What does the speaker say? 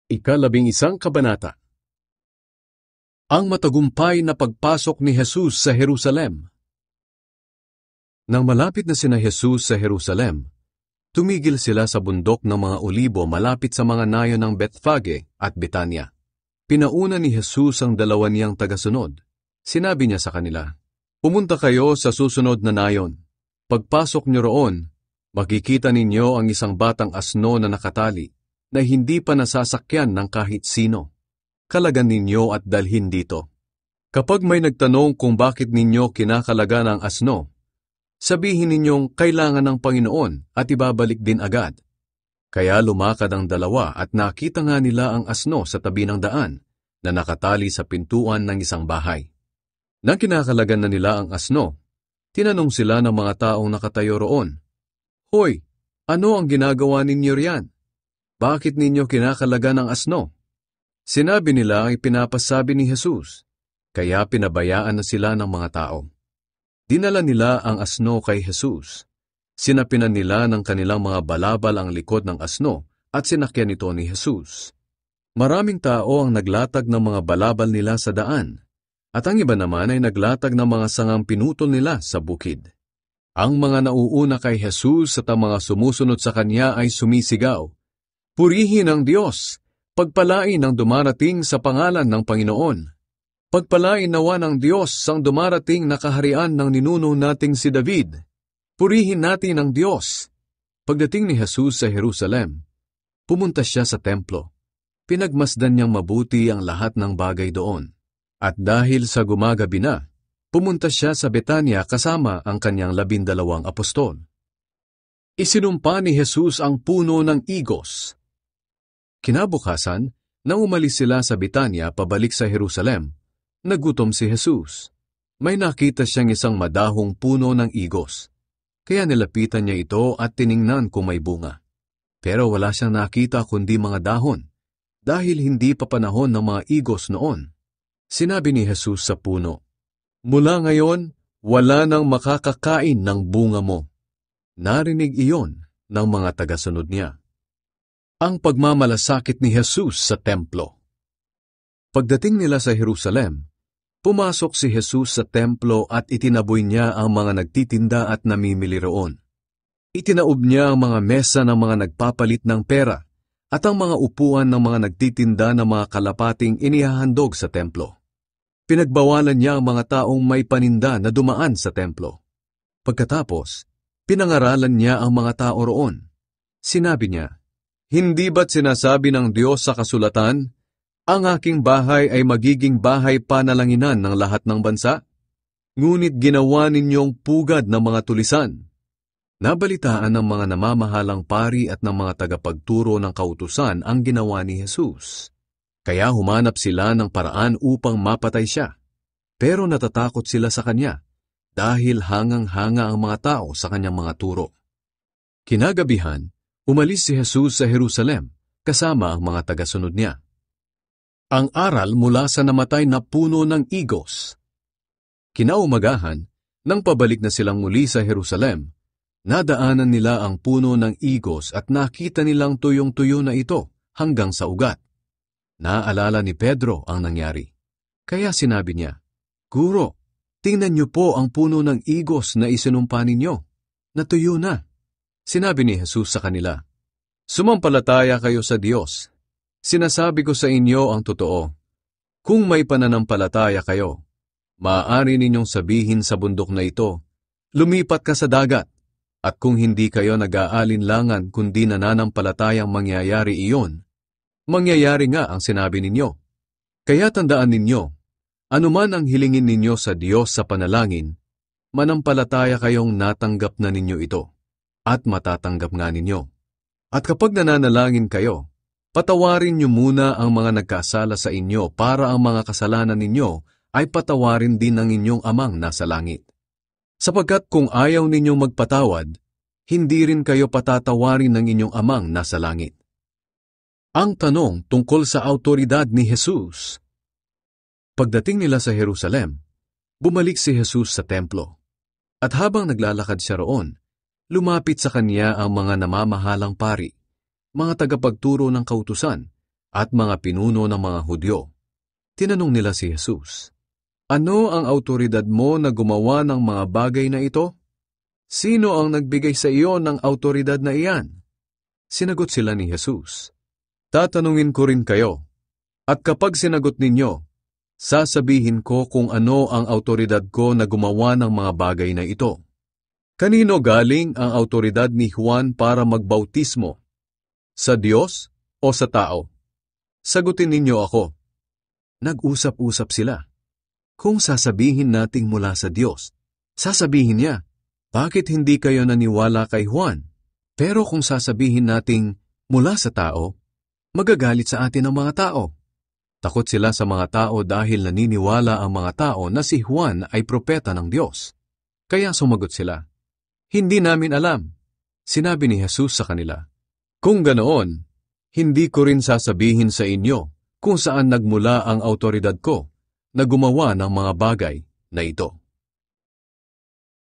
Ika-11 kabanata. Ang matagumpay na pagpasok ni Jesus sa Jerusalem. Nang malapit na sina Jesus sa Jerusalem, tumigil sila sa bundok ng mga Olibo malapit sa mga nayon ng Bethfage at Betania. Pinauna ni Jesus ang 2 niyang tagasunod. Sinabi niya sa kanila, "Pumunta kayo sa susunod na nayon. Pagpasok niyo roon, makikita ninyo ang isang batang asno na nakatali, na hindi pa nasasakyan ng kahit sino. Kalagan ninyo at dalhin dito. Kapag may nagtanong kung bakit ninyo kinakalagan ang asno, sabihin ninyong kailangan ng Panginoon at ibabalik din agad." Kaya lumakad ang 2 at nakita nga nila ang asno sa tabi ng daan na nakatali sa pintuan ng isang bahay. Nang kinakalagan na nila ang asno, tinanong sila ng mga taong nakatayo roon, "Hoy, ano ang ginagawa ninyo riyan? Bakit ninyo kinakalagan ang asno?" Sinabi nila ay pinapasabi ni Jesus, kaya pinabayaan na sila ng mga tao. Dinala nila ang asno kay Jesus. Sinapinan nila ng kanilang mga balabal ang likod ng asno at sinakyan ito ni Jesus. Maraming tao ang naglatag ng mga balabal nila sa daan, at ang iba naman ay naglatag ng mga sangang pinutol nila sa bukid. Ang mga nauuna kay Jesus at ang mga sumusunod sa kanya ay sumisigaw, "Purihin ang Diyos! Pagpalain ang dumarating sa pangalan ng Panginoon! Pagpalain nawa ng Diyos ang dumarating na kaharian ng ninuno nating si David! Purihin natin ang Diyos!" Pagdating ni Jesus sa Jerusalem, pumunta siya sa templo. Pinagmasdan niyang mabuti ang lahat ng bagay doon. At dahil sa gumagabi na, pumunta siya sa Betania kasama ang kanyang 12 apostol. Isinumpa ni Jesus ang puno ng igos. Kinabukasan, nang umalis sila sa Betania pabalik sa Jerusalem, nagutom si Jesus. May nakita siyang isang madahong puno ng igos. Kaya nilapitan niya ito at tiningnan kung may bunga. Pero wala siyang nakita kundi mga dahon, dahil hindi pa panahon ng mga igos noon. Sinabi ni Jesus sa puno, "Mula ngayon, wala nang makakakain ng bunga mo." Narinig iyon ng mga tagasunod niya. Ang pagmamalasakit ni Jesus sa templo. Pagdating nila sa Jerusalem, pumasok si Jesus sa templo at itinaboy niya ang mga nagtitinda at namimili roon. Itinaob niya ang mga mesa ng mga nagpapalit ng pera at ang mga upuan ng mga nagtitinda ng mga kalapating inihahandog sa templo. Pinagbawalan niya ang mga taong may paninda na dumaan sa templo. Pagkatapos, pinangaralan niya ang mga tao roon. Sinabi niya, "Hindi ba't sinasabi ng Diyos sa kasulatan, 'Ang aking bahay ay magiging bahay panalanginan ng lahat ng bansa'? Ngunit ginawa ninyong pugad ng mga tulisan." Nabalitaan ng mga namamahalang pari at ng mga tagapagturo ng kautusan ang ginawa ni Jesus. Kaya humanap sila ng paraan upang mapatay siya. Pero natatakot sila sa kanya dahil hangang-hanga ang mga tao sa kanyang mga turo. Kinagabihan, umalis si Jesus sa Jerusalem kasama ang mga tagasunod niya. Ang aral mula sa namatay na puno ng igos. Kinaumagahan, nang pabalik na silang muli sa Jerusalem, nadaanan nila ang puno ng igos at nakita nilang tuyong-tuyo na ito hanggang sa ugat. Naalala ni Pedro ang nangyari. Kaya sinabi niya, "Guro, tingnan niyo po ang puno ng igos na isinumpa ninyo. Natuyo na." Sinabi ni Jesus sa kanila, "Sumampalataya kayo sa Diyos. Sinasabi ko sa inyo ang totoo. Kung may pananampalataya kayo, maaari ninyong sabihin sa bundok na ito, 'Lumipat ka sa dagat.' At kung hindi kayo nag-aalinlangan kundi nananampalatayang mangyayari iyon, mangyayari nga ang sinabi ninyo. Kaya tandaan ninyo, anuman ang hilingin ninyo sa Diyos sa panalangin, manampalataya kayong natanggap na ninyo ito, at matatanggap nga ninyo. At kapag nananalangin kayo, patawarin niyo muna ang mga nagkasala sa inyo para ang mga kasalanan ninyo ay patawarin din ng inyong Amang nasa langit. Sapagkat kung ayaw ninyong magpatawad, hindi rin kayo patatawarin ng inyong Amang nasa langit." Ang tanong tungkol sa awtoridad ni Jesus. Pagdating nila sa Jerusalem, bumalik si Jesus sa templo. At habang naglalakad siya roon, lumapit sa kanya ang mga namamahalang pari, mga tagapagturo ng kautusan, at mga pinuno ng mga Hudyo. Tinanong nila si Jesus, "Ano ang awtoridad mo na gumawa ng mga bagay na ito? Sino ang nagbigay sa iyo ng awtoridad na iyan?" Sinagot sila ni Jesus, "Tatanungin ko rin kayo, at kapag sinagot ninyo, sasabihin ko kung ano ang awtoridad ko na gumawa ng mga bagay na ito. Kanino galing ang awtoridad ni Juan para magbautismo? Sa Diyos o sa tao? Sagutin ninyo ako." Nag-usap-usap sila. Kung sasabihin nating mula sa Diyos, sasabihin niya, "Bakit hindi kayo naniwala kay Juan?" Pero kung sasabihin nating mula sa tao, magagalit sa atin ang mga tao. Takot sila sa mga tao dahil naniniwala ang mga tao na si Juan ay propeta ng Diyos. Kaya sumagot sila, "Hindi namin alam." Sinabi ni Jesus sa kanila, "Kung ganoon, hindi ko rin sasabihin sa inyo kung saan nagmula ang awtoridad ko na gumawa ng mga bagay na ito."